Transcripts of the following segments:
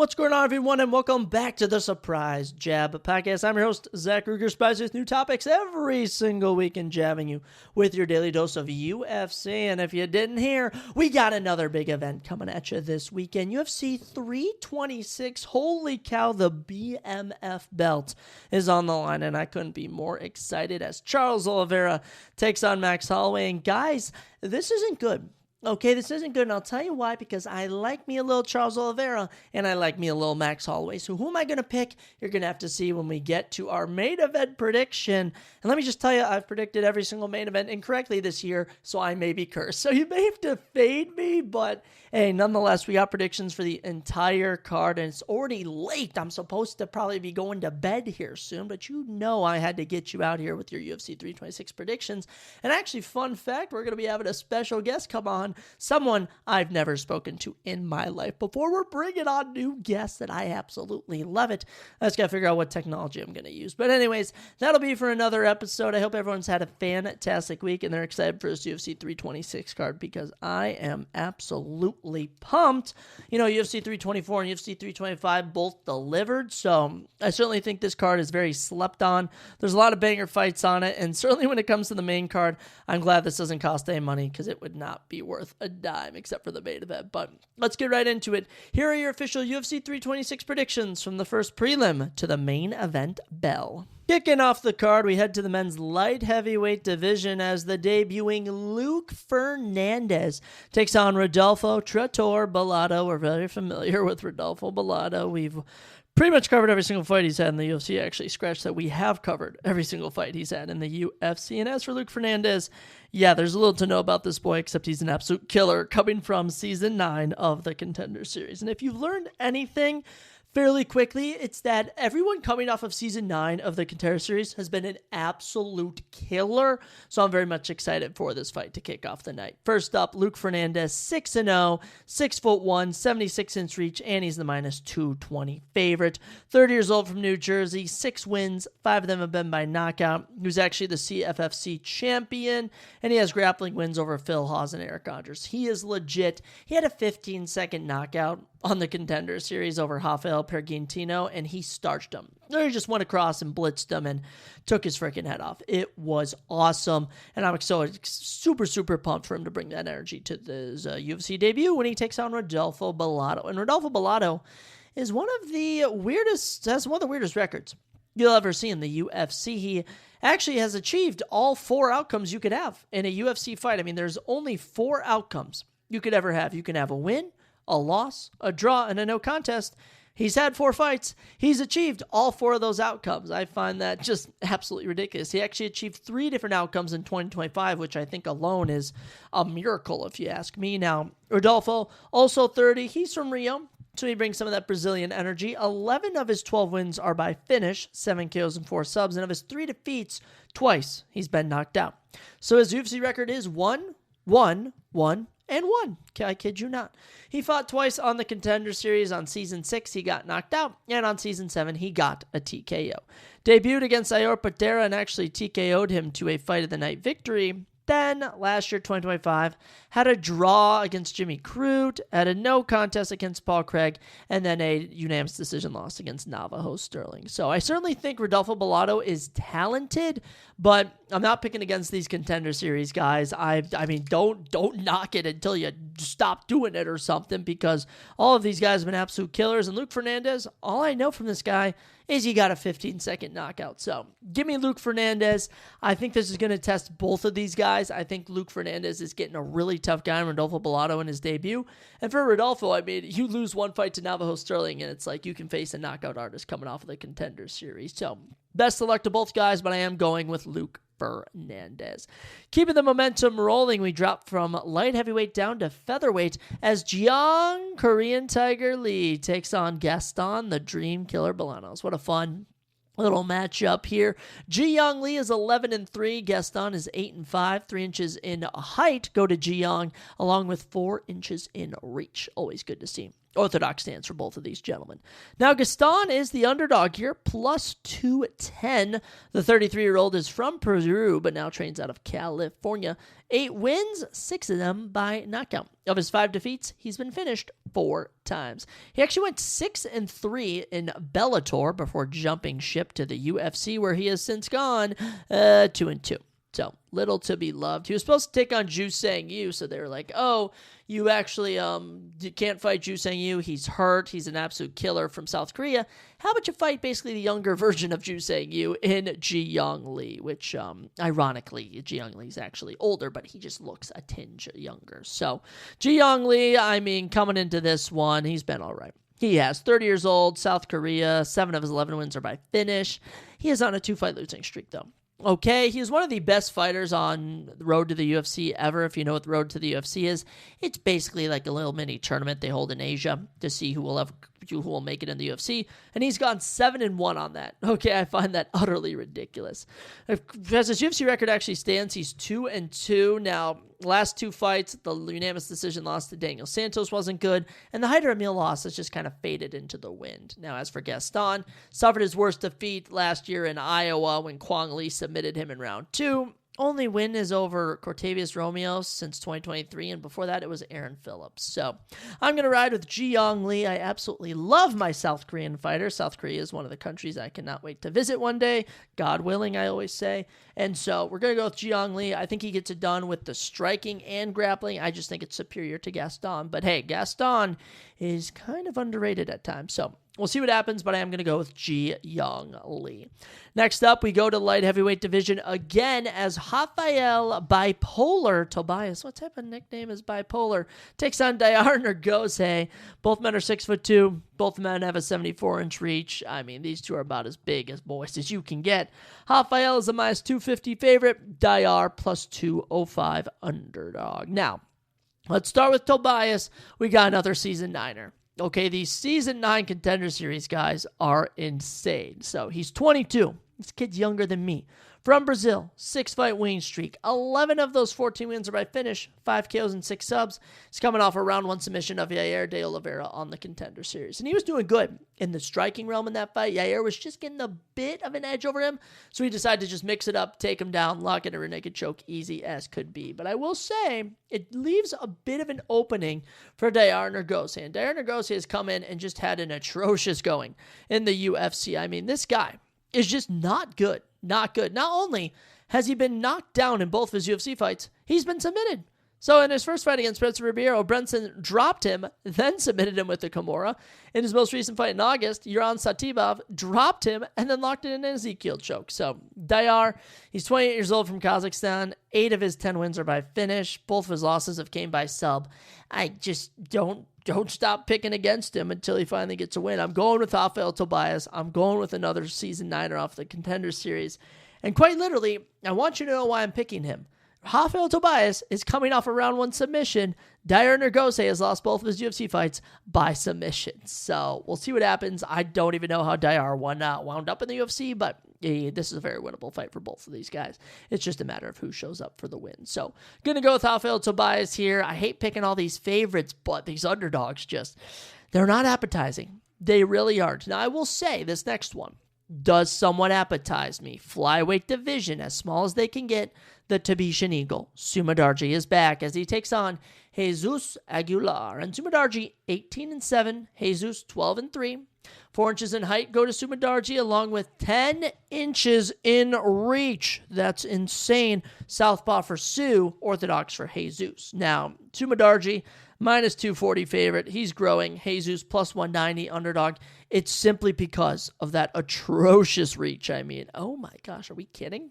What's going on, everyone, and welcome back to the Surprise Jab Podcast. I'm your host, Zach Ruger, surprised with new topics every single week and jabbing you with your daily dose of UFC. And if you didn't hear, we got another big event coming at you this weekend. UFC 326, holy cow, the BMF belt is on the line, and I couldn't be more excited as Charles Oliveira takes on Max Holloway. And guys, this isn't good. Okay, this isn't good, and I'll tell you why, because I like me a little Charles Oliveira, and I like me a little Max Holloway. So who am I going to pick? You're going to have to see when we get to our main event prediction. And let me just tell you, I've predicted every single main event incorrectly this year, so I may be cursed. So you may have to fade me, but hey, nonetheless, we got predictions for the entire card, and it's already late. I'm supposed to probably be going to bed here soon, but you know I had to get you out here with your UFC 326 predictions. And actually, fun fact, we're going to be having a special guest come on, someone I've never spoken to in my life before. We're bringing on new guests that I absolutely love it. I just got to figure out what technology I'm going to use. But anyways, that'll be for another episode. I hope everyone's had a fantastic week and they're excited for this UFC 326 card because I am absolutely pumped. You know, UFC 324 and UFC 325 both delivered, so I certainly think this card is very slept on. There's a lot of banger fights on it, and certainly when it comes to the main card, I'm glad this doesn't cost any money because it would not be worth a dime except for the main event. But let's get right into it. Here are your official UFC 326 predictions from the first prelim to the main event bell. Kicking off the card, we head to the men's light heavyweight division as the debuting Luke Fernandez takes on Rodolfo Trator Bellato. We're very familiar with Rodolfo Bellato. We've pretty much covered every single fight he's had in the UFC. Actually, scratch that, we have covered every single fight he's had in the UFC. And as for Luke Fernandez, yeah, there's a little to know about this boy, except he's an absolute killer coming from Season 9 of the Contender Series. And if you've learned anything fairly quickly, it's that everyone coming off of Season 9 of the Contender Series has been an absolute killer. So I'm very much excited for this fight to kick off the night. First up, Luke Fernandez, 6-0, 6'1", 76-inch reach, and he's the minus 220 favorite. 30 years old from New Jersey, 6 wins, 5 of them have been by knockout. He was actually the CFFC champion, and he has grappling wins over Phil Hawes and Eric Andres. He is legit. He had a 15-second knockout on the Contender Series over Rafael Pergintino, and he starched him. He just went across and blitzed him and took his freaking head off. It was awesome, and I'm so super pumped for him to bring that energy to his UFC debut when he takes on Rodolfo Bellato. And Rodolfo Bellato is one of the weirdest records you'll ever see in the UFC. He actually has achieved all 4 outcomes you could have in a UFC fight. I mean, there's only 4 outcomes you could ever have. You can have a win, a loss, a draw, and a no contest. He's had 4 fights. He's achieved all 4 of those outcomes. I find that just absolutely ridiculous. He actually achieved 3 different outcomes in 2025, which I think alone is a miracle, if you ask me. Now, Rodolfo, also 30. He's from Rio, so he brings some of that Brazilian energy. 11 of his 12 wins are by finish, 7 KOs and 4 subs, and of his 3 defeats, twice he's been knocked out. So his UFC record is 1-1-1. And won. I kid you not. He fought twice on the Contender Series. On Season 6, he got knocked out. And on Season 7, he got a TKO. Debuted against Ayor Patera and actually TKO'd him to a fight of the night victory. Then, last year, 2025, had a draw against Jimmy Crute, had a no contest against Paul Craig, and then a unanimous decision loss against Navajo Sterling. So I certainly think Rodolfo Bellato is talented, but I'm not picking against these Contender Series guys. I mean, don't knock it until you stop doing it or something, because all of these guys have been absolute killers. And Luke Fernandez, all I know from this guy is he got a 15-second knockout. So give me Luke Fernandez. I think this is going to test both of these guys. I think Luke Fernandez is getting a really tough guy in Rodolfo Bellato in his debut. And for Rodolfo, I mean, you lose one fight to Navajo Sterling, and it's like you can face a knockout artist coming off of the Contender Series. So best of luck to both guys, but I am going with Luke Fernandez. Keeping the momentum rolling, we drop from light heavyweight down to featherweight as Jiang Korean Tiger Lee takes on Gaston the Dream Killer Bolanos. What a fun little matchup here. Jiang Lee is 11-3. Gaston is 8-5. 3 inches in height go to Jiang, along with 4 inches in reach. Always good to see. orthodox stance for both of these gentlemen. Now, Gaston is the underdog here, plus 210. The 33-year-old is from Peru, but now trains out of California. 8 wins, 6 of them by knockout. Of his 5 defeats, he's been finished 4 times. He actually went 6-3 in Bellator before jumping ship to the UFC, where he has since gone 2-2. So, little to be loved. He was supposed to take on Ju Sang-yu, so they were like, oh, you actually you can't fight Ju Sang-yu. He's hurt. He's an absolute killer from South Korea. How about you fight basically the younger version of Ju Sang-yu in Ji Young Lee, which, ironically, Ji Young Lee is actually older, but he just looks a tinge younger. So, Ji Young Lee, I mean, coming into this one, he's been all right. He has 30 years old, South Korea, 7 of his 11 wins are by finish. He is on a 2-fight losing streak, though. Okay, he's one of the best fighters on the road to the UFC ever. If you know what the road to the UFC is, it's basically like a little mini tournament they hold in Asia to see who will make it in the UFC, and he's gone 7-1 on that. Okay, I find that utterly ridiculous. As his UFC record actually stands, he's 2-2 now. Last 2 fights, the unanimous decision loss to Daniel Santos wasn't good, and the Hyder Emil loss has just kind of faded into the wind. Now, as for Gaston, suffered his worst defeat last year in Iowa when Kwang Lee submitted him in round 2. Only win is over Cortavius Romeo since 2023, and before that it was Aaron Phillips. So I'm going to ride with Ji Young Lee. I absolutely love my South Korean fighter. South Korea is one of the countries I cannot wait to visit one day. God willing, I always say. And so we're going to go with Ji Young Lee. I think he gets it done with the striking and grappling. I just think it's superior to Gaston. But hey, Gaston is kind of underrated at times. So we'll see what happens, but I am going to go with Ji Young Lee. Next up, we go to light heavyweight division again as Rafael Bipolar Tobias. What type of nickname is Bipolar? Takes on Dayar Nergose. Both men are 6'2". Both men have a 74-inch reach. I mean, these two are about as big as boys as you can get. Rafael is a minus 250 favorite. Dayar plus 205 underdog. Now, let's start with Tobias. We got another season 9er. Okay, these Season 9 Contender Series guys are insane. So he's 22. This kid's younger than me. From Brazil, 6-fight winning streak. 11 of those 14 wins are by finish. 5 KOs and 6 subs. He's coming off a round 1 submission of Yair de Oliveira on the Contender Series. And he was doing good in the striking realm in that fight. Yair was just getting a bit of an edge over him. So he decided to just mix it up, take him down, lock in a rear naked choke, easy as could be. But I will say, it leaves a bit of an opening for Dayar Nergose. And Dayar Nergose has come in and just had an atrocious going in the UFC. I mean, this guy is just not good. Not good. Not only has he been knocked down in both of his UFC fights, he's been submitted. So in his first fight against Spencer Ribeiro, Brenson dropped him, then submitted him with the Kimura. In his most recent fight in August, Yuran Satibov dropped him and then locked in an Ezekiel choke. So Dayar, he's 28 years old from Kazakhstan. 8 of his 10 wins are by finish. Both of his losses have came by sub. I just don't stop picking against him until he finally gets a win. I'm going with Rafael Tobias. I'm going with another Season 9er off the Contender Series. And quite literally, I want you to know why I'm picking him. Rafael Tobias is coming off a round 1 submission. Dayar Nergose has lost both of his UFC fights by submission. So we'll see what happens. I don't even know how Dayar wound up in the UFC, but this is a very winnable fight for both of these guys. It's just a matter of who shows up for the win. So going to go with Rafael Tobias here. I hate picking all these favorites, but these underdogs they're not appetizing. They really aren't. Now I will say this next one does somewhat appetize me. Flyweight division, as small as they can get, the Tabishan Eagle. Sumadarji is back as he takes on Jesus Aguilar. And Sumadarji, 18-7. Jesus, 12-3. 4 inches in height go to Sumadarji, along with 10 inches in reach. That's insane. Southpaw for Sue, orthodox for Jesus. Now, Sumadarji, minus 240 favorite. He's growing. Jesus, plus 190 underdog. It's simply because of that atrocious reach. I mean, oh my gosh, are we kidding?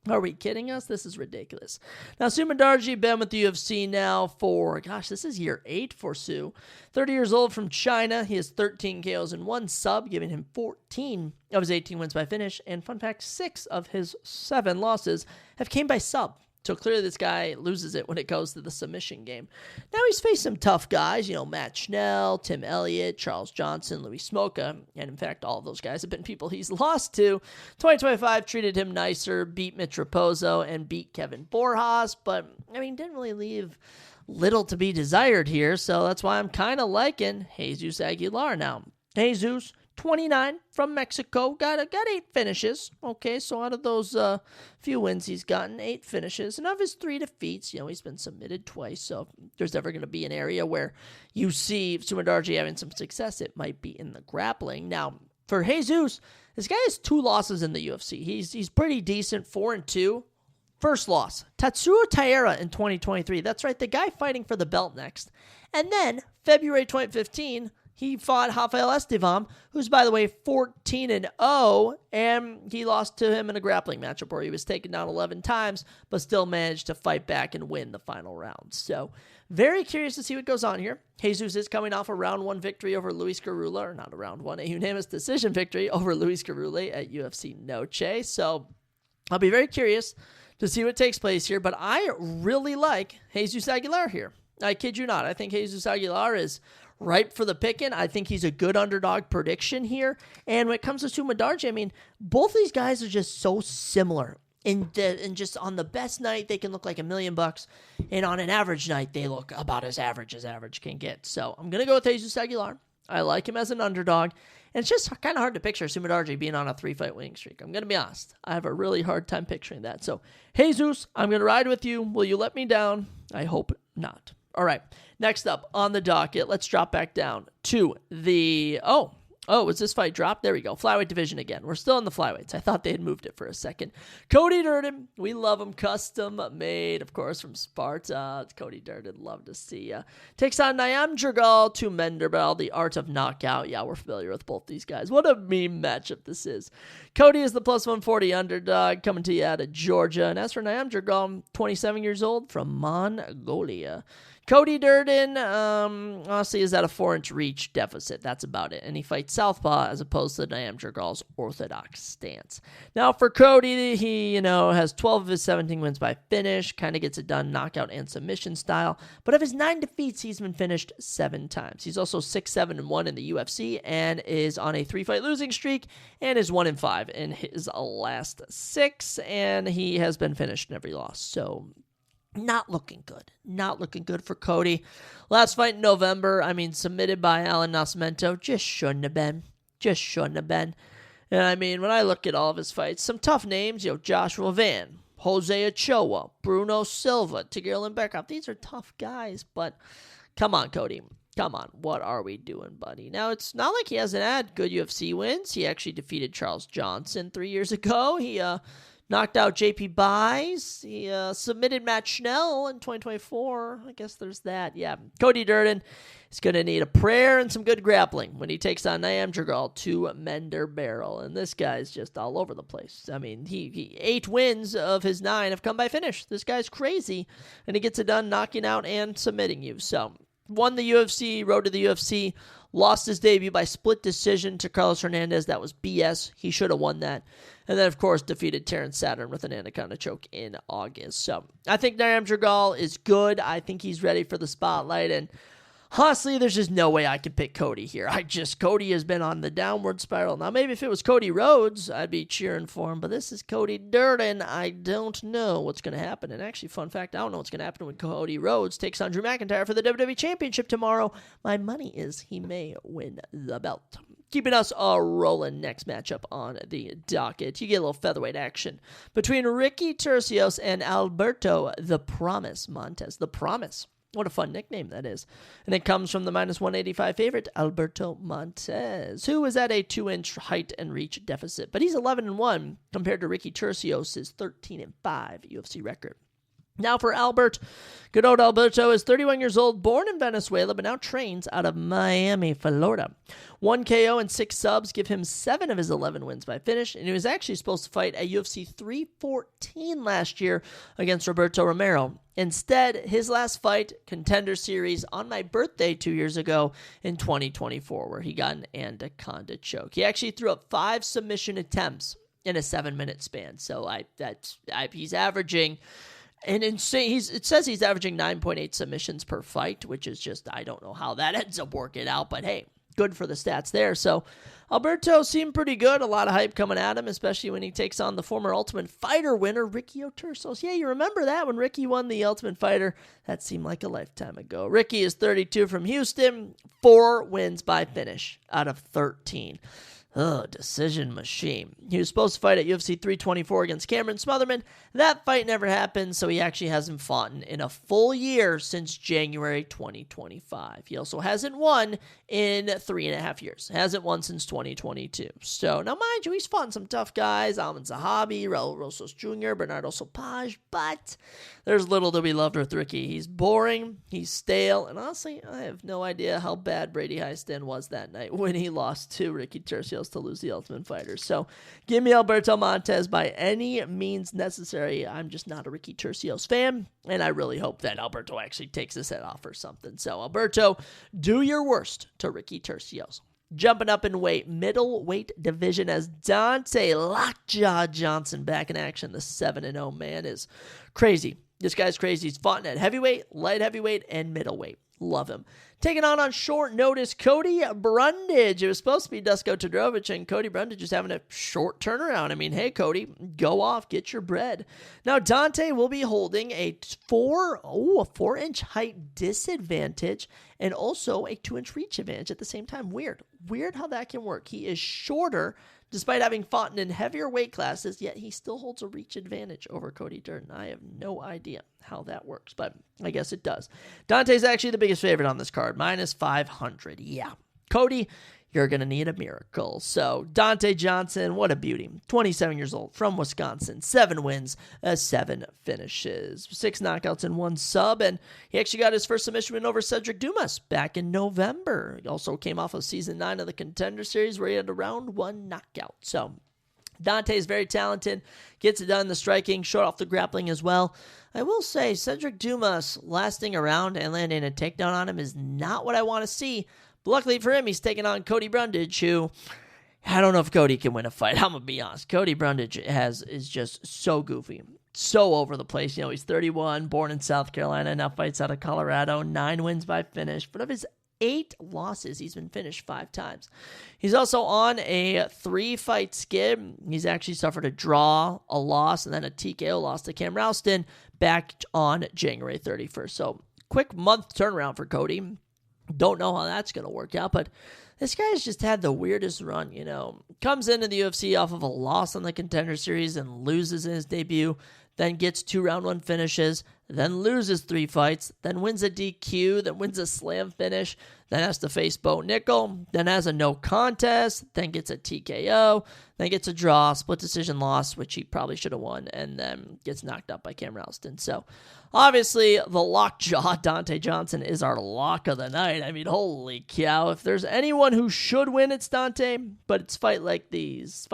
Are we kidding us? This is ridiculous. Now, Sumadarji been with the UFC now for, this is year 8 for Sue. 30 years old from China. He has 13 KOs and 1 sub, giving him 14 of his 18 wins by finish. And fun fact, 6 of his 7 losses have came by sub. So clearly this guy loses it when it goes to the submission game. Now he's faced some tough guys, Matt Schnell, Tim Elliott, Charles Johnson, Louis Smoka, and in fact all of those guys have been people he's lost to. 2025 treated him nicer, beat Mitch Raposo, and beat Kevin Borjas, but didn't really leave little to be desired here, so that's why I'm kind of liking Jesus Aguilar now. Jesus, 29 from Mexico, got 8 finishes. Okay, so out of those few wins he's gotten, 8 finishes. And of his 3 defeats, he's been submitted twice. So if there's ever going to be an area where you see Sumadarji having some success, it might be in the grappling. Now, for Jesus, this guy has 2 losses in the UFC. He's pretty decent, 4-2. First loss, Tatsuro Taira in 2023. That's right, the guy fighting for the belt next. And then, February 2015, he fought Rafael Estevam, who's, by the way, 14-0, and he lost to him in a grappling matchup where he was taken down 11 times, but still managed to fight back and win the final round. So, very curious to see what goes on here. Jesus is coming off a round 1 victory over Luis Garula, or not a round 1, a unanimous decision victory over Luis Garula at UFC Noche. So, I'll be very curious to see what takes place here, but I really like Jesus Aguilar here. I kid you not. I think Jesus Aguilar is ripe for the picking. I think he's a good underdog prediction here. And when it comes to Sumadarji, I mean, both these guys are just so similar. And just on the best night, they can look like $1 million. And on an average night, they look about as average can get. So I'm going to go with Jesus Aguilar. I like him as an underdog. And it's just kind of hard to picture Sumadarji being on a 3-fight winning streak. I'm going to be honest. I have a really hard time picturing that. So, Jesus, I'm going to ride with you. Will you let me down? I hope not. All right. Next up on the docket, let's drop back down to the... was this fight dropped? There we go. Flyweight division again. We're still in the flyweights. I thought they had moved it for a second. Cody Durden. We love him. Custom made, of course, from Sparta. It's Cody Durden. Love to see ya. Takes on Niam Dragal to Menderbell, the art of knockout. Yeah, we're familiar with both these guys. What a meme matchup this is. Cody is the plus 140 underdog coming to you out of Georgia. And as for Niam Dragal, 27 years old from Mongolia. Cody Durden, honestly, is at a 4-inch reach deficit. That's about it. And he fights southpaw as opposed to Niam Dragal's orthodox stance. Now, for Cody, he, has 12 of his 17 wins by finish, kind of gets it done knockout and submission style. But of his 9 defeats, he's been finished 7 times. He's also 6-7-1 in the UFC and is on a 3-fight losing streak and is 1-5 in his last 6. And he has been finished in every loss. So... not looking good. Not looking good for Cody. Last fight in November, submitted by Alan Nascimento. Just shouldn't have been. And when I look at all of his fights, some tough names, Joshua Van, Jose Ochoa, Bruno Silva, Tigran Bekov. These are tough guys, but come on, Cody. Come on. What are we doing, buddy? Now, it's not like he hasn't had good UFC wins. He actually defeated Charles Johnson 3 years ago. He, knocked out JP Buys. He submitted Matt Schnell in 2024. I guess there's that. Yeah, Cody Durden is going to need a prayer and some good grappling when he takes on Niam Dragal to Menderbell. And this guy's just all over the place. He 8 wins of his 9 have come by finish. This guy's crazy. And he gets it done knocking out and submitting you. So, won the UFC, road to the UFC, lost his debut by split decision to Carlos Hernandez. That was BS. He should have won that. And then, of course, defeated Terrence Saturn with an anaconda choke in August. So, I think Niam Dragal is good. I think he's ready for the spotlight. And honestly, there's just no way I could pick Cody here. Cody has been on the downward spiral. Now, maybe if it was Cody Rhodes, I'd be cheering for him. But this is Cody Durden. I don't know what's going to happen. And actually, fun fact, I don't know what's going to happen when Cody Rhodes takes on Drew McIntyre for the WWE Championship tomorrow. My money is he may win the belt. Keeping us rolling, next matchup on the docket. You get a little featherweight action between Ricky Turcios and Alberto The Promise Montez. The Promise. What a fun nickname that is. And it comes from the minus 185 favorite, Alberto Montez, who is at a 2-inch height and reach deficit. But he's 11-1 compared to Ricky Turcios' 13-5 UFC record. Now for Albert, good old Alberto is 31 years old, born in Venezuela, but now trains out of Miami, Florida. 1 KO and 6 subs give him 7 of his 11 wins by finish, and he was actually supposed to fight at UFC 314 last year against Roberto Romero. Instead, his last fight, Contender Series, on my birthday 2 years ago in 2024, where he got an anaconda choke. He actually threw up 5 submission attempts in a 7-minute span, so he's averaging... And insane. It says he's averaging 9.8 submissions per fight, which is just, I don't know how that ends up working out. But hey, good for the stats there. So Alberto seemed pretty good. A lot of hype coming at him, especially when he takes on the former Ultimate Fighter winner, Ricky Otursos. Yeah, you remember that when Ricky won the Ultimate Fighter? That seemed like a lifetime ago. Ricky is 32 from Houston, 4 wins by finish out of 13. Decision machine. He was supposed to fight at UFC 324 against Cameron Smotherman. That fight never happened, so he actually hasn't fought in a full year since January 2025. He also hasn't won in 3.5 years. Hasn't won since 2022. So, now mind you, he's fought some tough guys. Alman Zahabi, Raul Rosas Jr., Bernardo Sopaj, but there's little to be loved with Ricky. He's boring, he's stale, and honestly, I have no idea how bad Brady Hiestand was that night when he lost to Ricky Tercios to lose the Ultimate Fighter. So give me Alberto Montes by any means necessary. I'm just not a Ricky Tercios fan, and I really hope that Alberto actually takes his head off or something. So Alberto, do your worst to Ricky Tercios. Jumping up in middleweight division as Dante Lockjaw Johnson back in action. The 7-0 man is crazy. This guy's crazy. He's fought at heavyweight, light heavyweight, and middleweight. Love him. Taking on short notice, Cody Brundage. It was supposed to be Dusko Todorovic, and Cody Brundage is having a short turnaround. I mean, hey, Cody, go off, get your bread. Now, Dante will be holding a 4-inch height disadvantage and also a 2-inch reach advantage at the same time. Weird how that can work. He is shorter, despite having fought in heavier weight classes, yet he still holds a reach advantage over Cody Durden. I have no idea how that works, but I guess it does. Dante's actually the biggest favorite on this card, minus 500. Yeah. Cody, you're going to need a miracle. So Dante Johnson, what a beauty. 27 years old, from Wisconsin, 7 wins, 7 finishes, 6 knockouts and 1 sub, and he actually got his first submission win over Cedric Dumas back in November. He also came off of Season 9 of the Contender Series where he had a round 1 knockout. So Dante is very talented, gets it done in the striking, short off the grappling as well. I will say, Cedric Dumas lasting around and landing a takedown on him is not what I want to see. But luckily for him, he's taking on Cody Brundage, who, I don't know if Cody can win a fight. I'm going to be honest. Cody Brundage is just so goofy, so over the place. You know, he's 31, born in South Carolina, now fights out of Colorado, 9 wins by finish. But of his 8 losses, he's been finished 5 times. He's also on a 3-fight skid. He's actually suffered a draw, a loss, and then a TKO loss to Cam Ralston back on January 31st. So quick month turnaround for Cody. Don't know how that's going to work out, but this guy's just had the weirdest run, you know. Comes into the UFC off of a loss on the Contender Series and loses in his debut, then gets 2 round 1 finishes, then loses 3 fights, then wins a DQ, then wins a slam finish, then has to face Bo Nickel, then has a no contest, then gets a TKO, then gets a draw, split decision loss, which he probably should have won, and then gets knocked out by Cam Ralston. So, obviously, the lockjaw, Dante Johnson, is our lock of the night. I mean, holy cow. If there's anyone who should win, it's Dante, but it's fights like these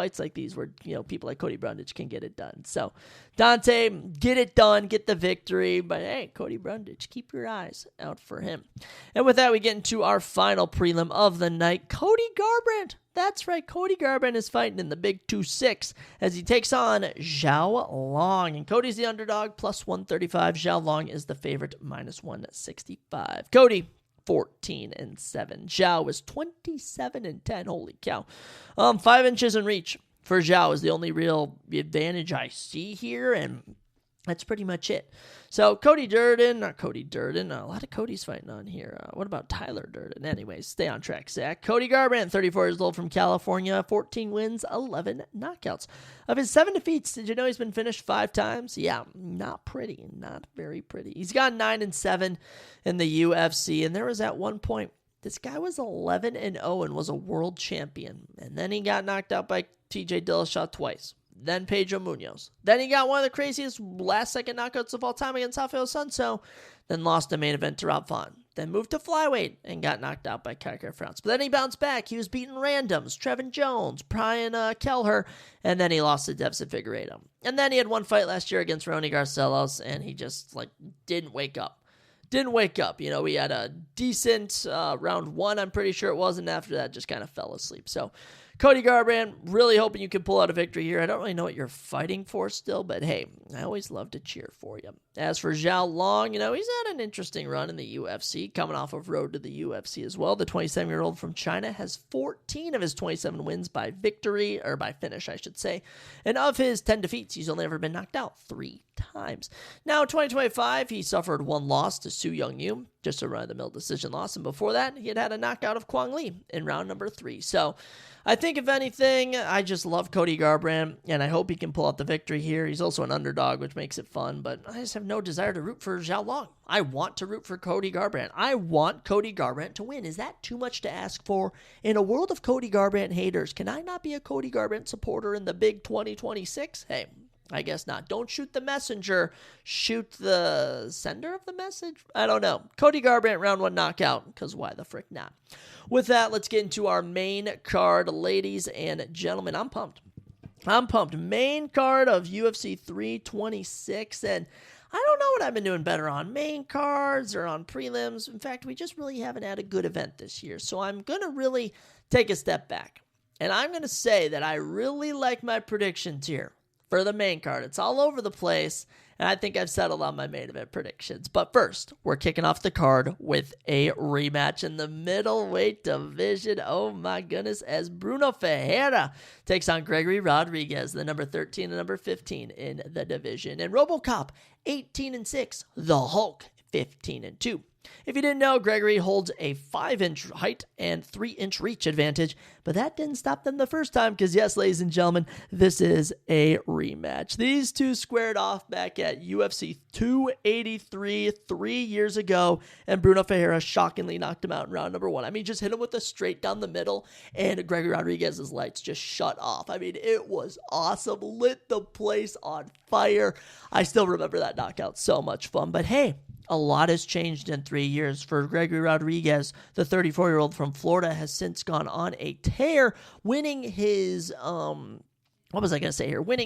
where, you know, people like Cody Brundage can get it done. So, Dante, get it done, get the victory, but hey, Cody Brundage, keep your eyes out for him. And with that, we get into our final prelim of the night. Cody Garbrandt. That's right, Cody Garbrandt is fighting in the big 2-6 as he takes on Zhao Long. And Cody's the underdog, plus 135. Zhao Long is the favorite, minus 165. Cody, 14-7. Zhao is 27-10. Holy cow. 5 inches in reach for Zhao is the only real advantage I see here, and that's pretty much it. So Cody Durden, not Cody Durden, a lot of Cody's fighting on here. What about Tyler Durden? Anyways, stay on track, Zach. Cody Garbrandt, 34 years old from California, 14 wins, 11 knockouts. Of his 7 defeats, did you know he's been finished 5 times? Yeah, not pretty, not very pretty. He's got 9-7 in the UFC, and there was at one point, this guy was 11-0 and was a world champion. And then he got knocked out by TJ Dillashaw twice. Then Pedro Munoz. Then he got one of the craziest last-second knockouts of all time against Rafael Sanso. Then lost the main event to Rob Font. Then moved to flyweight and got knocked out by Kai France. But then he bounced back. He was beating randoms, Trevin Jones, Brian Kelleher, and then he lost to Devson Figueiredo. And then he had one fight last year against Ronnie Garcelos, and he just didn't wake up. You know, we had a decent round 1, I'm pretty sure it was, and after that just kind of fell asleep. So Cody Garbrandt, really hoping you can pull out a victory here. I don't really know what you're fighting for still, but hey, I always love to cheer for you. As for Zhao Long, he's had an interesting run in the UFC, coming off of road to the UFC as well. The 27-year-old from China has 14 of his 27 wins by victory, or by finish, I should say. And of his 10 defeats, he's only ever been knocked out 3 times. Now, in 2025, he suffered 1 loss to Su Young-Yu, just a run-of-the-mill decision loss. And before that, he had a knockout of Kwang Lee in round number 3. So I think, if anything, I just love Cody Garbrandt, and I hope he can pull out the victory here. He's also an underdog, which makes it fun, but I just have no desire to root for Zhao Long. I want to root for Cody Garbrandt. I want Cody Garbrandt to win. Is that too much to ask for? In a world of Cody Garbrandt haters, can I not be a Cody Garbrandt supporter in the big 2026? Hey, I guess not. Don't shoot the messenger. Shoot the sender of the message? I don't know. Cody Garbrandt, round 1 knockout, because why the frick not? With that, let's get into our main card, ladies and gentlemen. I'm pumped. Main card of UFC 326, and I don't know what I've been doing better on, main cards or on prelims. In fact, we just really haven't had a good event this year, so I'm going to really take a step back, and I'm going to say that I really like my predictions here for the main card. It's all over the place, and I think I've settled on my main event predictions. But first, we're kicking off the card with a rematch in the middleweight division. Oh my goodness, as Bruno Ferreira takes on Gregory Rodriguez, the number 13 and number 15 in the division. And RoboCop, 18-6, the Hulk, 15-2. If you didn't know, Gregory holds a 5-inch height and 3-inch reach advantage, but that didn't stop them the first time because, yes, ladies and gentlemen, this is a rematch. These two squared off back at UFC 283 3 years ago, and Bruno Ferreira shockingly knocked him out in round number 1. I mean, just hit him with a straight down the middle, and Gregory Rodriguez's lights just shut off. I mean, it was awesome. Lit the place on fire. I still remember that knockout. So much fun. But hey, a lot has changed in 3 years for Gregory Rodriguez. The 34-year-old from Florida has since gone on a tear, winning his, winning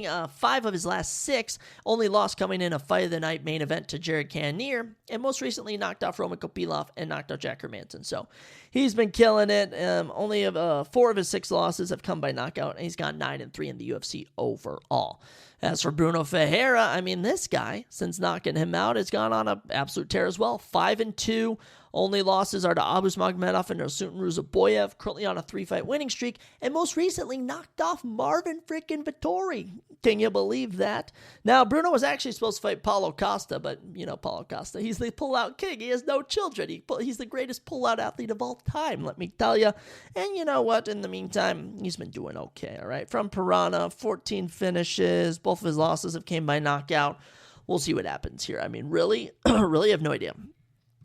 5 of his last 6, only loss coming in a fight of the night main event to Jared Cannonier, and most recently knocked off Roman Kopylov and knocked out Jack Hermanson. So he's been killing it. Only 4 of his 6 losses have come by knockout, and he's gone 9-3 in the UFC overall. As for Bruno Ferreira, I mean, this guy, since knocking him out, has gone on an absolute tear as well. 5-2. Only losses are to Abus Magomedov and Sultan Ruzaboyev, currently on a 3-fight winning streak, and most recently knocked off Marvin frickin' Vettori. Can you believe that? Now, Bruno was actually supposed to fight Paulo Costa, but, Paulo Costa, he's the pull-out king. He has no children. He's the greatest pull-out athlete of all time, let me tell you. And you know what? In the meantime, he's been doing okay, all right? From Piranha, 14 finishes. Both of his losses have came by knockout. We'll see what happens here. I mean, really, really have no idea.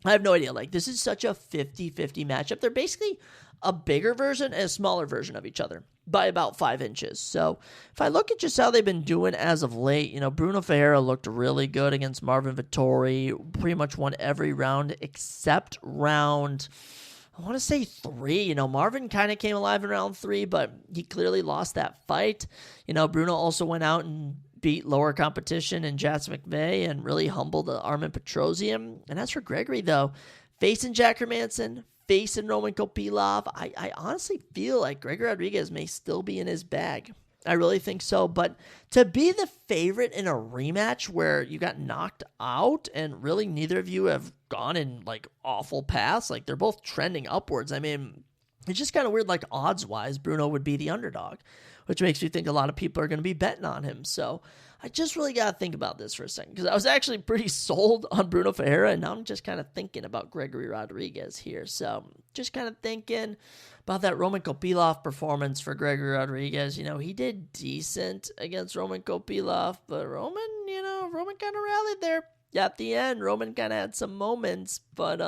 I have no idea. Like, this is such a 50-50 matchup. They're basically a bigger version and a smaller version of each other by about 5 inches. So if I look at just how they've been doing as of late, Bruno Ferreira looked really good against Marvin Vettori, pretty much won every round except round, I want to say 3. Marvin kind of came alive in round 3, but he clearly lost that fight. Bruno also went out and beat lower competition and Jats McVeigh and really humbled Armin Petrosian. And as for Gregory, though, facing Jack Hermanson, facing Roman Kopylov, I honestly feel like Gregory Rodriguez may still be in his bag. I really think so. But to be the favorite in a rematch where you got knocked out and really neither of you have gone in like awful paths, like they're both trending upwards. I mean, it's just kind of weird, like odds-wise, Bruno would be the underdog, which makes me think a lot of people are going to be betting on him. So I just really got to think about this for a second because I was actually pretty sold on Bruno Ferreira, and now I'm just kind of thinking about Gregory Rodriguez here. So just kind of thinking about that Roman Kopylov performance for Gregory Rodriguez. He did decent against Roman Kopylov, but Roman kind of rallied there at the end. Roman kind of had some moments, but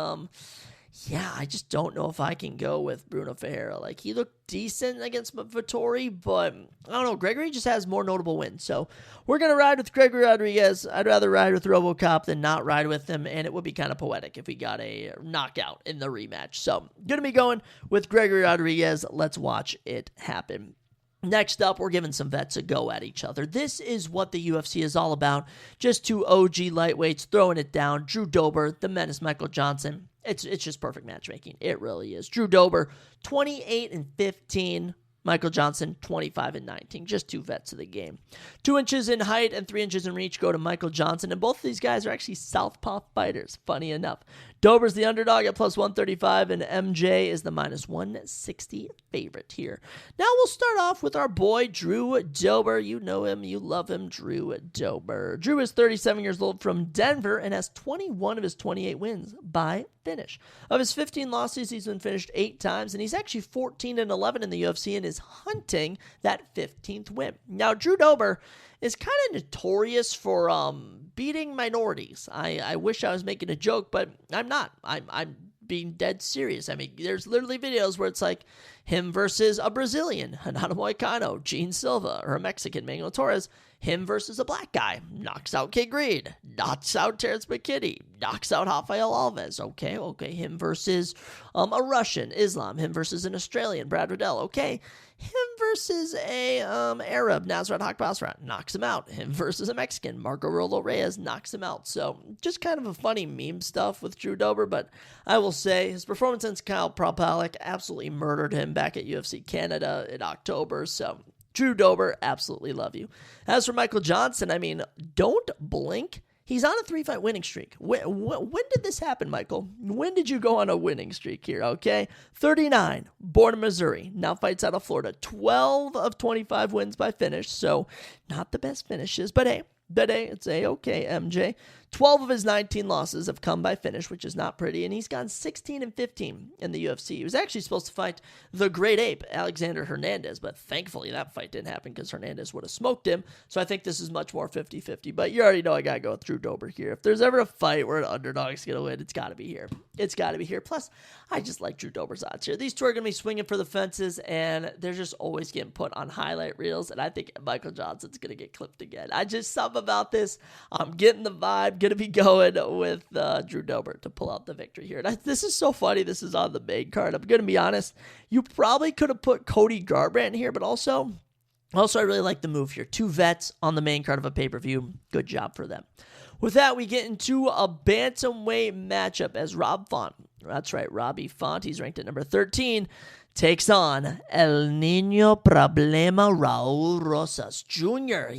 yeah, I just don't know if I can go with Bruno Ferreira. Like, he looked decent against Vettori, but I don't know. Gregory just has more notable wins. So we're going to ride with Gregory Rodriguez. I'd rather ride with RoboCop than not ride with him, and it would be kind of poetic if we got a knockout in the rematch. So going to be going with Gregory Rodriguez. Let's watch it happen. Next up, we're giving some vets a go at each other. This is what the UFC is all about. Just 2 OG lightweights throwing it down. Drew Dober, the menace Michael Johnson. It's just perfect matchmaking. It really is. Drew Dober, 28-15. Michael Johnson, 25-19. Just two vets of the game. 2 inches in height and 3 inches in reach go to Michael Johnson, and both of these guys are actually southpaw fighters, funny enough. Dober's the underdog at plus 135, and MJ is the minus 160 favorite here. Now we'll start off with our boy, Drew Dober. You know him, you love him, Drew Dober. Drew is 37 years old from Denver and has 21 of his 28 wins by finish. Of his 15 losses, he's been finished 8 times, and he's actually 14-11 in the UFC and is hunting that 15th win. Now, Drew Dober is kind of notorious for beating minorities. I wish I was making a joke, but I'm not. I'm being dead serious. I mean, there's literally videos where it's like him versus a Brazilian, Renato Moicano, Gene Silva, or a Mexican, Manuel Torres. Him versus a black guy, knocks out Kid Greed, knocks out Terrence McKinney, knocks out Rafael Alves. Okay. Him versus a Russian, Islam. Him versus an Australian, Brad Riddell. Okay. Him versus a Arab, Nasrat Hakbasrat, knocks him out. Him versus a Mexican, Marco Rolo Reyes, knocks him out. So just kind of a funny meme stuff with Drew Dober, but I will say his performance against Kyle Propalik absolutely murdered him back at UFC Canada in October. So Drew Dober, absolutely love you. As for Michael Johnson, I mean, don't blink. He's on a 3-fight winning streak. When did this happen, Michael? When did you go on a winning streak here, okay? 39, born in Missouri, now fights out of Florida. 12 of 25 wins by finish, so not the best finishes, but hey, it's A-okay, MJ. 12 of his 19 losses have come by finish, which is not pretty, and he's gone 16-15 in the UFC. He was actually supposed to fight the Great Ape, Alexander Hernandez, but thankfully that fight didn't happen because Hernandez would have smoked him, so I think this is much more 50-50, but you already know I gotta go with Drew Dober here. If there's ever a fight where an underdog's gonna win, it's gotta be here. It's gotta be here. Plus, I just like Drew Dober's odds here. These two are gonna be swinging for the fences, and they're just always getting put on highlight reels, and I think Michael Johnson's gonna get clipped again. Something about this, I'm getting the vibe, gonna be going with Drew Dober to pull out the victory here. And this is so funny. This is on the main card. I'm gonna be honest. You probably could have put Cody Garbrandt here, but also I really like the move here. 2 vets on the main card of a pay-per-view. Good job for them. With that, we get into a bantamweight matchup as Rob Font. That's right, Robbie Font. He's ranked at number 13. Takes on El Niño Problema Raul Rosas Jr.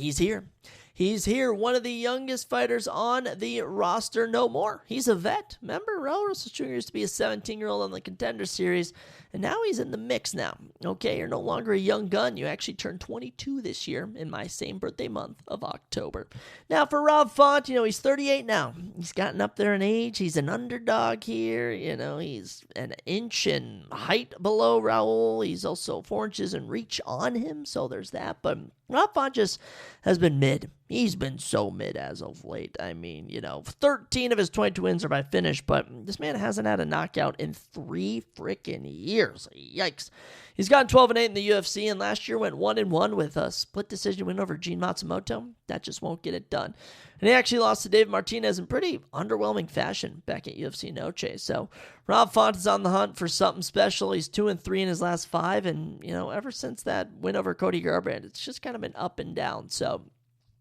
He's here, one of the youngest fighters on the roster, no more. He's a vet. Remember, Raul Rosas Jr. used to be a 17-year-old on the Contender Series, and now he's in the mix now. Okay, you're no longer a young gun. You actually turned 22 this year in my same birthday month of October. Now, for Rob Font, he's 38 now. He's gotten up there in age. He's an underdog here. He's an inch in height below Raul. He's also 4 inches in reach on him, so there's that. But Rob Font just has been mid. He's been so mid as of late. I mean, 13 of his 22 wins are by finish, but this man hasn't had a knockout in 3 freaking years. Yikes. He's gotten 12-8 in the UFC, and last year went 1-1 with a split decision win over Gene Matsumoto. That just won't get it done. And he actually lost to David Martinez in pretty underwhelming fashion back at UFC Noche. So Rob Font is on the hunt for something special. He's 2-3 in his last 5, and, ever since that win over Cody Garbrandt, it's just kind of been up and down. So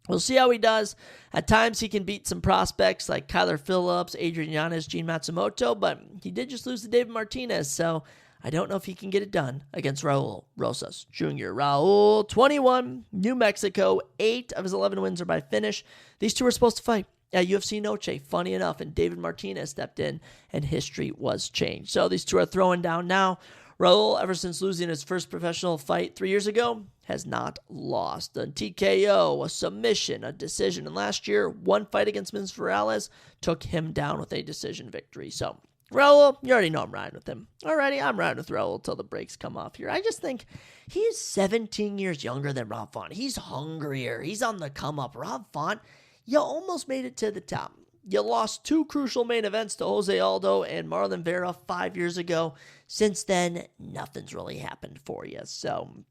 we'll see how he does. At times, he can beat some prospects like Kyler Phillips, Adrian Yanez, Gene Matsumoto, but he did just lose to David Martinez, so I don't know if he can get it done against Raul Rosas Jr. Raul, 21, New Mexico, 8 of his 11 wins are by finish. These two were supposed to fight at UFC Noche, funny enough, and David Martinez stepped in, and history was changed. So these two are throwing down now. Raul, ever since losing his first professional fight 3 years ago, has not lost. A TKO, a submission, a decision. And last year, one fight against Vince Morales took him down with a decision victory. So, Raul, you already know I'm riding with him. Alrighty, I'm riding with Raul until the brakes come off here. I just think he's 17 years younger than Rob Font. He's hungrier. He's on the come up. Rob Font, you almost made it to the top. You lost 2 crucial main events to Jose Aldo and Marlon Vera 5 years ago. Since then, nothing's really happened for you. So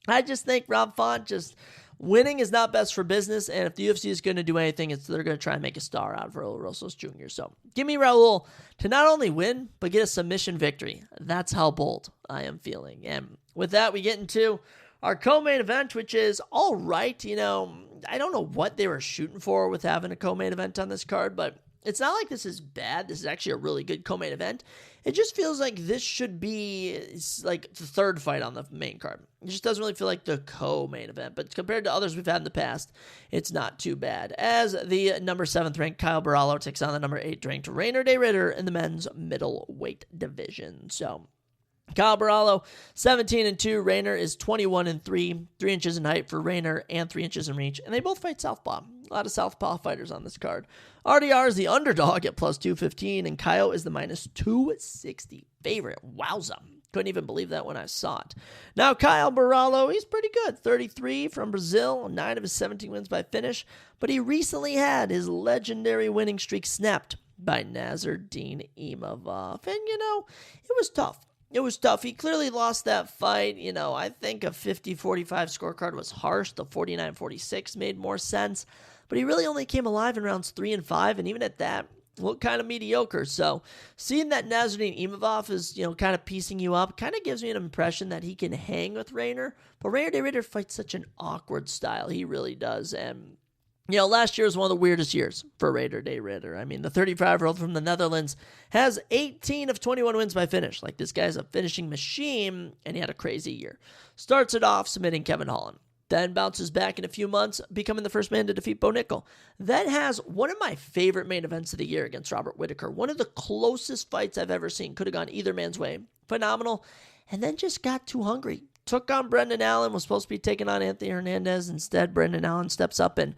I just think Rob Font, just winning is not best for business. And if the UFC is going to do anything, they're going to try and make a star out of Raul Rosas Jr. So give me Raul to not only win, but get a submission victory. That's how bold I am feeling. And with that, we get into our co-main event, which is all right. I don't know what they were shooting for with having a co-main event on this card, but it's not like this is bad. This is actually a really good co-main event. It just feels like this should be like the third fight on the main card. It just doesn't really feel like the co-main event, but compared to others we've had in the past, it's not too bad. As the number 7th ranked Kyle Barallo takes on the number 8th ranked Rainer De Ridder in the men's middleweight division. So Kyle Barallo, 17-2. Rainer is 21-3. 3 inches in height for Rainer and 3 inches in reach. And they both fight southpaw. A lot of southpaw fighters on this card. RDR is the underdog at plus 215, and Kyle is the minus 260 favorite. Wowza. Couldn't even believe that when I saw it. Now, Kyle Barallo, he's pretty good. 33 from Brazil, 9 of his 17 wins by finish. But he recently had his legendary winning streak snapped by Nasruddin Imavov. And, it was tough. It was tough. He clearly lost that fight. I think a 50-45 scorecard was harsh. The 49-46 made more sense. But he really only came alive in rounds 3 and 5, and even at that, looked kind of mediocre. So seeing that Nasruddin Imavov is, kind of piecing you up, kind of gives me an impression that he can hang with Rainer. But Rainer De Ridder fights such an awkward style. He really does. And last year was one of the weirdest years for Rainer De Ridder. I mean, the 35-year-old from the Netherlands has 18 of 21 wins by finish. Like, this guy's a finishing machine, and he had a crazy year. Starts it off submitting Kevin Holland. Then bounces back in a few months, becoming the first man to defeat Bo Nickel. Then has one of my favorite main events of the year against Robert Whittaker. One of the closest fights I've ever seen. Could have gone either man's way. Phenomenal. And then just got too hungry. Took on Brendan Allen. Was supposed to be taking on Anthony Hernandez. Instead, Brendan Allen steps up and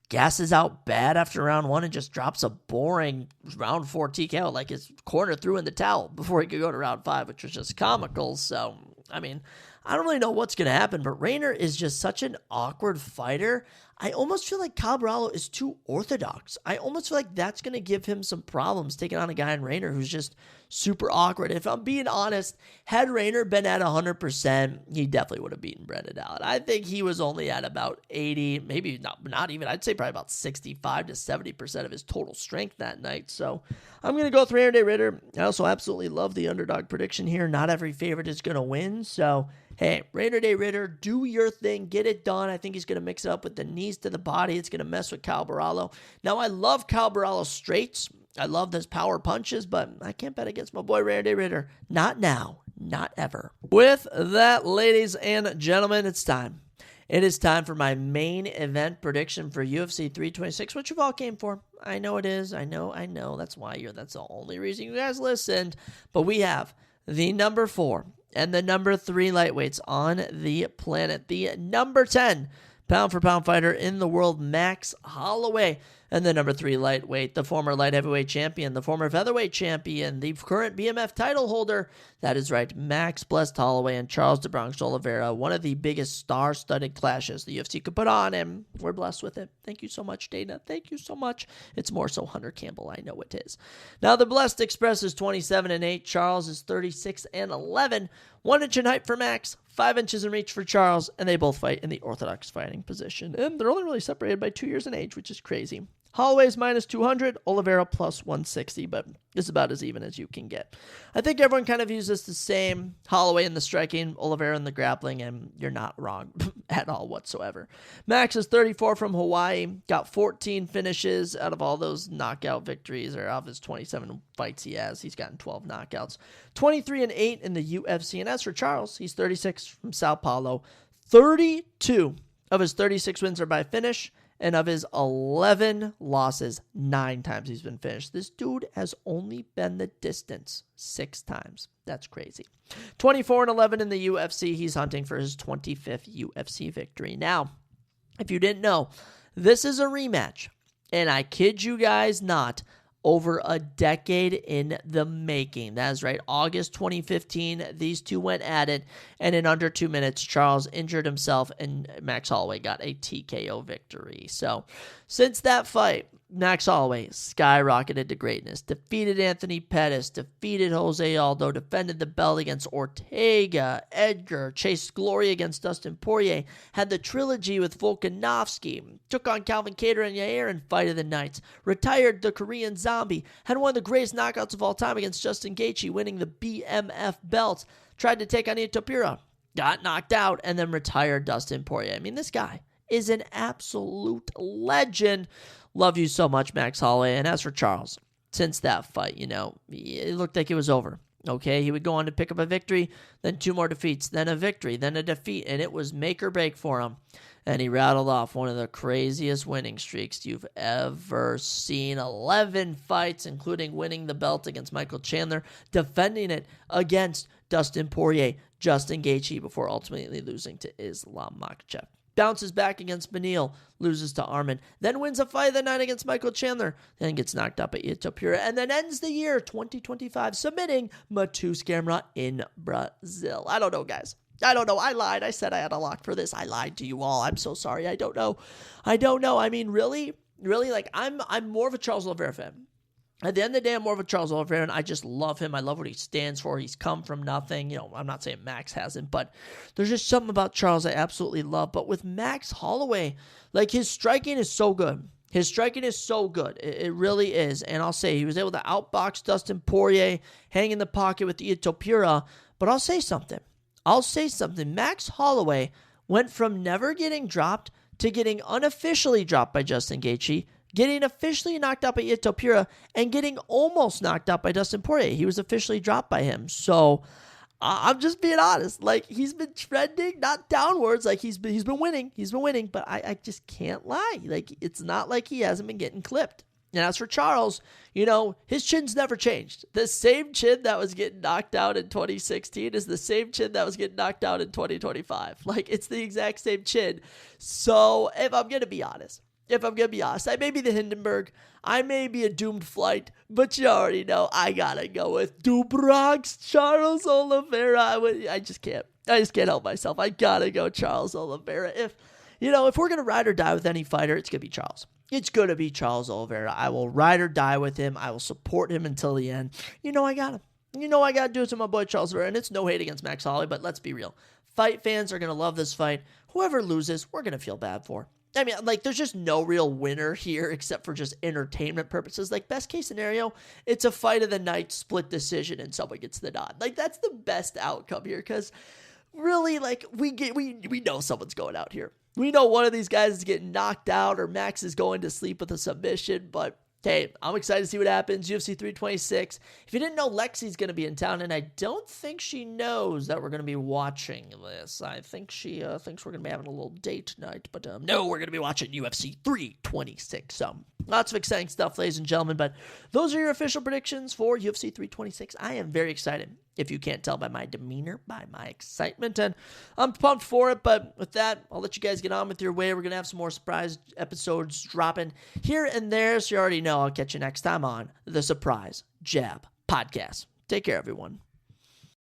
gasses out bad after round 1 and just drops a boring round 4 TKO, like his corner threw in the towel before he could go to round 5, which was just comical. So, I mean, I don't really know what's going to happen, but Rainer is just such an awkward fighter. I almost feel like Kyle Barallo is too orthodox. I almost feel like that's going to give him some problems taking on a guy in Rainer who's just super awkward. If I'm being honest, had Rainer been at 100%, he definitely would have beaten Brendan Allen. I think he was only at about 80, maybe not even, I'd say probably about 65 to 70% of his total strength that night. So I'm going to go with Rainer De Ridder. I also absolutely love the underdog prediction here. Not every favorite is going to win. So, hey, Rainer De Ridder, do your thing. Get it done. I think he's going to mix it up with the knees to the body. It's going to mess with Kyle Barallo. Now, I love Kyle Barallo's straights. I love those power punches, but I can't bet against my boy Rainer De Ridder. Not now. Not ever. With that, ladies and gentlemen, it's time. It is time for my main event prediction for UFC 326, which you've all came for. I know it is. I know. That's that's the only reason you guys listened. But we have the number 4 and the number 3 lightweights on the planet. The number 10 pound-for-pound fighter in the world, Max Holloway. And the number 3 lightweight, the former light heavyweight champion, the former featherweight champion, the current BMF title holder. That is right, Max Blessed Holloway and Charles de Bronx Oliveira. One of the biggest star-studded clashes the UFC could put on, and we're blessed with it. Thank you so much, Dana. Thank you so much. It's more so Hunter Campbell. I know it is. Now, the Blessed Express is 27-8. Charles is 36-11. 1 inch in height for Max, 5 inches in reach for Charles, and they both fight in the orthodox fighting position. And they're only really separated by 2 years in age, which is crazy. Holloway's minus 200, Oliveira plus 160, but it's about as even as you can get. I think everyone kind of views this the same. Holloway in the striking, Oliveira in the grappling, and you're not wrong at all whatsoever. Max is 34 from Hawaii, got 14 finishes out of all those knockout victories, or out of his 27 fights he has. He's gotten 12 knockouts. 23-8 in the UFC, and as for Charles, he's 36 from Sao Paulo. 32 of his 36 wins are by finish. And of his 11 losses, 9 times he's been finished. This dude has only been the distance 6 times. That's crazy. 24-11 in the UFC. He's hunting for his 25th UFC victory. Now, if you didn't know, this is a rematch. And I kid you guys not, over a decade in the making. That is right. August 2015, these two went at it, and in under 2 minutes, Charles injured himself, and Max Holloway got a TKO victory. So, since that fight, Max Holloway skyrocketed to greatness, defeated Anthony Pettis, defeated Jose Aldo, defended the belt against Ortega, Edgar, chased glory against Dustin Poirier, had the trilogy with Volkanovski, took on Calvin Kattar and Yair in Fight of the Nights, retired the Korean Zombie, had one of the greatest knockouts of all time against Justin Gaethje, winning the BMF belt, tried to take on Ito Pira, got knocked out, and then retired Dustin Poirier. I mean, this guy is an absolute legend. love you so much, Max Holloway. And as for Charles, since that fight, it looked like it was over. Okay, he would go on to pick up a victory, then 2 more defeats, then a victory, then a defeat, and it was make or break for him. And he rattled off one of the craziest winning streaks you've ever seen. 11 fights, including winning the belt against Michael Chandler, defending it against Dustin Poirier, Justin Gaethje, before ultimately losing to Islam Makhachev. Bounces back against Beneil, loses to Arman, then wins a fight of the night against Michael Chandler, then gets knocked up at Ito Pura, and then ends the year 2025 submitting Matheus Gamrot in Brazil. I don't know, guys. I don't know. I lied. I said I had a lock for this. I lied to you all. I'm so sorry. I don't know. I mean, really, like, I'm more of a Charles Oliveira fan. At the end of the day, I'm more of a Charles Oliveira, and I just love him. I love what he stands for. He's come from nothing. I'm not saying Max hasn't, but there's just something about Charles I absolutely love. But with Max Holloway, like, his striking is so good. His striking is so good. It really is. And I'll say he was able to outbox Dustin Poirier, hang in the pocket with the Ito Pura. But I'll say something. Max Holloway went from never getting dropped to getting unofficially dropped by Justin Gaethje, getting officially knocked out by Ito Pura, and getting almost knocked out by Dustin Poirier. He was officially dropped by him. So I'm just being honest. Like, he's been trending, not downwards. Like, he's been winning. But I just can't lie. Like, it's not like he hasn't been getting clipped. And as for Charles, his chin's never changed. The same chin that was getting knocked out in 2016 is the same chin that was getting knocked out in 2025. Like, it's the exact same chin. So if I'm going to be honest, I may be the Hindenburg. I may be a doomed flight, but you already know I got to go with Bronx Charles Oliveira. I just can't help myself. I got to go Charles Oliveira. If we're going to ride or die with any fighter, it's going to be Charles. It's going to be Charles Oliveira. I will ride or die with him. I will support him until the end. I got him. I got to do it to my boy Charles Oliveira. And it's no hate against Max Holloway, but let's be real. Fight fans are going to love this fight. Whoever loses, we're going to feel bad for. I mean, like, there's just no real winner here except for just entertainment purposes. Like, best case scenario, it's a fight of the night, split decision, and someone gets the nod. Like, that's the best outcome here because really, like, we know someone's going out here. We know one of these guys is getting knocked out or Max is going to sleep with a submission, but hey, I'm excited to see what happens. UFC 326. If you didn't know, Lexi's going to be in town, and I don't think she knows that we're going to be watching this. I think she thinks we're going to be having a little date tonight, but no, we're going to be watching UFC 326. So lots of exciting stuff, ladies and gentlemen, but those are your official predictions for UFC 326. I am very excited, if you can't tell by my demeanor, by my excitement, and I'm pumped for it. But with that, I'll let you guys get on with your way. We're going to have some more surprise episodes dropping here and there, so you already know I'll catch you next time on the Surprise Jab Podcast. Take care, everyone.